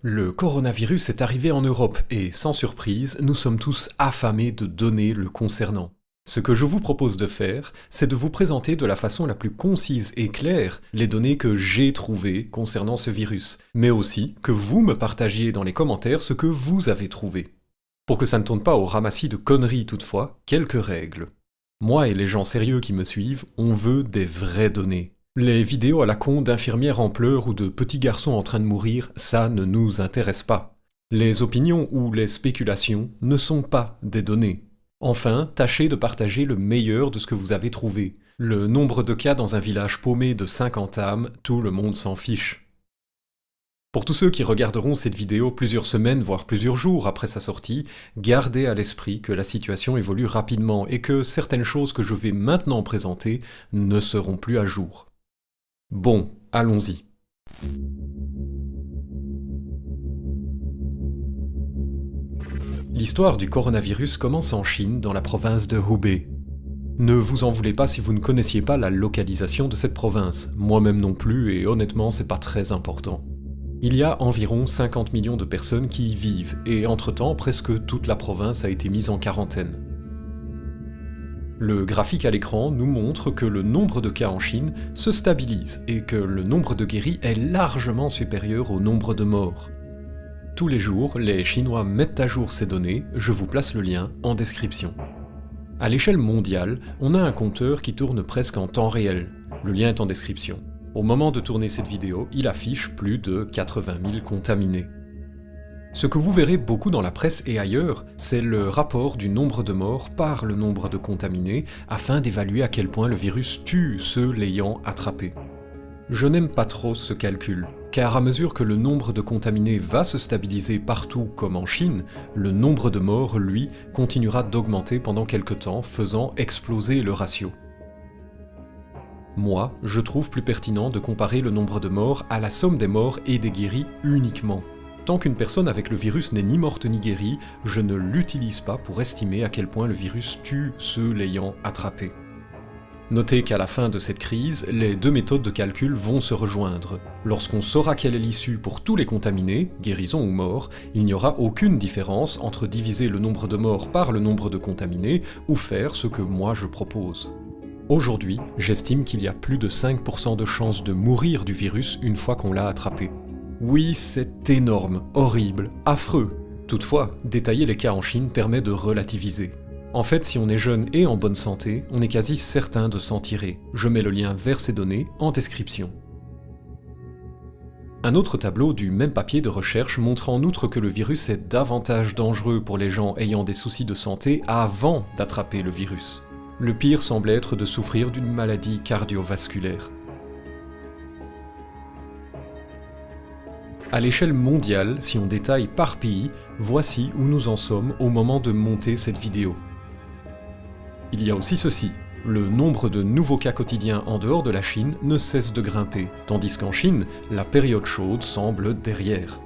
Le coronavirus est arrivé en Europe et, sans surprise, nous sommes tous affamés de données le concernant. Ce que je vous propose de faire, c'est de vous présenter de la façon la plus concise et claire les données que j'ai trouvées concernant ce virus, mais aussi que vous me partagiez dans les commentaires ce que vous avez trouvé. Pour que ça ne tourne pas au ramassis de conneries toutefois, quelques règles. Moi et les gens sérieux qui me suivent, on veut des vraies données. Les vidéos à la con d'infirmières en pleurs ou de petits garçons en train de mourir, ça ne nous intéresse pas. Les opinions ou les spéculations ne sont pas des données. Enfin, tâchez de partager le meilleur de ce que vous avez trouvé. Le nombre de cas dans un village paumé de 50 âmes, tout le monde s'en fiche. Pour tous ceux qui regarderont cette vidéo plusieurs semaines, voire plusieurs jours après sa sortie, gardez à l'esprit que la situation évolue rapidement et que certaines choses que je vais maintenant présenter ne seront plus à jour. Bon, allons-y. L'histoire du coronavirus commence en Chine, dans la province de Hubei. Ne vous en voulez pas si vous ne connaissiez pas la localisation de cette province, moi-même non plus, et honnêtement c'est pas très important. Il y a environ 50 millions de personnes qui y vivent, et entre-temps presque toute la province a été mise en quarantaine. Le graphique à l'écran nous montre que le nombre de cas en Chine se stabilise et que le nombre de guéris est largement supérieur au nombre de morts. Tous les jours, les Chinois mettent à jour ces données, je vous place le lien en description. À l'échelle mondiale, on a un compteur qui tourne presque en temps réel. Le lien est en description. Au moment de tourner cette vidéo, il affiche plus de 80 000 contaminés. Ce que vous verrez beaucoup dans la presse et ailleurs, c'est le rapport du nombre de morts par le nombre de contaminés afin d'évaluer à quel point le virus tue ceux l'ayant attrapé. Je n'aime pas trop ce calcul, car à mesure que le nombre de contaminés va se stabiliser partout comme en Chine, le nombre de morts, lui, continuera d'augmenter pendant quelque temps, faisant exploser le ratio. Moi, je trouve plus pertinent de comparer le nombre de morts à la somme des morts et des guéris uniquement. Tant qu'une personne avec le virus n'est ni morte ni guérie, je ne l'utilise pas pour estimer à quel point le virus tue ceux l'ayant attrapé. Notez qu'à la fin de cette crise, les deux méthodes de calcul vont se rejoindre. Lorsqu'on saura quelle est l'issue pour tous les contaminés, guérisons ou morts, il n'y aura aucune différence entre diviser le nombre de morts par le nombre de contaminés ou faire ce que moi je propose. Aujourd'hui, j'estime qu'il y a plus de 5% de chances de mourir du virus une fois qu'on l'a attrapé. Oui, c'est énorme, horrible, affreux. Toutefois, détailler les cas en Chine permet de relativiser. En fait, si on est jeune et en bonne santé, on est quasi certain de s'en tirer. Je mets le lien vers ces données en description. Un autre tableau du même papier de recherche montre en outre que le virus est davantage dangereux pour les gens ayant des soucis de santé avant d'attraper le virus. Le pire semble être de souffrir d'une maladie cardiovasculaire. À l'échelle mondiale, si on détaille par pays, voici où nous en sommes au moment de monter cette vidéo. Il y a aussi ceci, le nombre de nouveaux cas quotidiens en dehors de la Chine ne cesse de grimper, tandis qu'en Chine, la période chaude semble derrière.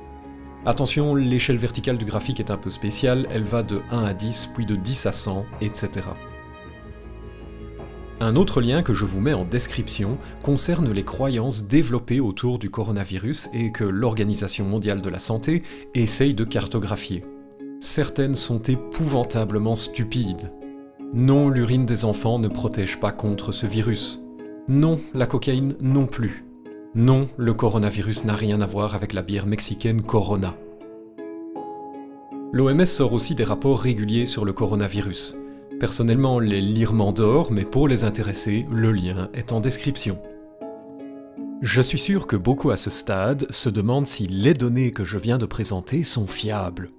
Attention, l'échelle verticale du graphique est un peu spéciale, elle va de 1 à 10, puis de 10 à 100, etc. Un autre lien que je vous mets en description concerne les croyances développées autour du coronavirus et que l'Organisation mondiale de la santé essaye de cartographier. Certaines sont épouvantablement stupides. Non, l'urine des enfants ne protège pas contre ce virus. Non, la cocaïne non plus. Non, le coronavirus n'a rien à voir avec la bière mexicaine Corona. L'OMS sort aussi des rapports réguliers sur le coronavirus. Personnellement, les lire m'endort, mais pour les intéressés, le lien est en description. Je suis sûr que beaucoup à ce stade se demandent si les données que je viens de présenter sont fiables.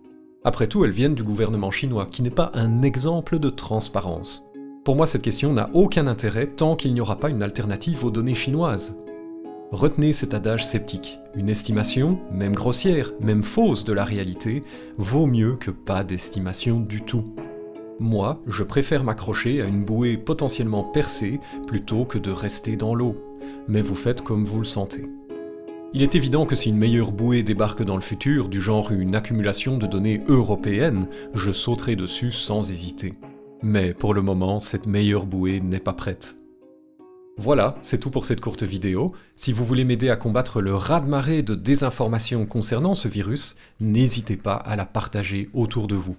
Après tout, elles viennent du gouvernement chinois, qui n'est pas un exemple de transparence. Pour moi, cette question n'a aucun intérêt tant qu'il n'y aura pas une alternative aux données chinoises. Retenez cet adage sceptique. Une estimation, même grossière, même fausse de la réalité, vaut mieux que pas d'estimation du tout. Moi, je préfère m'accrocher à une bouée potentiellement percée plutôt que de rester dans l'eau. Mais vous faites comme vous le sentez. Il est évident que si une meilleure bouée débarque dans le futur, du genre une accumulation de données européennes, je sauterai dessus sans hésiter. Mais pour le moment, cette meilleure bouée n'est pas prête. Voilà, c'est tout pour cette courte vidéo. Si vous voulez m'aider à combattre le raz-de-marée de désinformation concernant ce virus, n'hésitez pas à la partager autour de vous.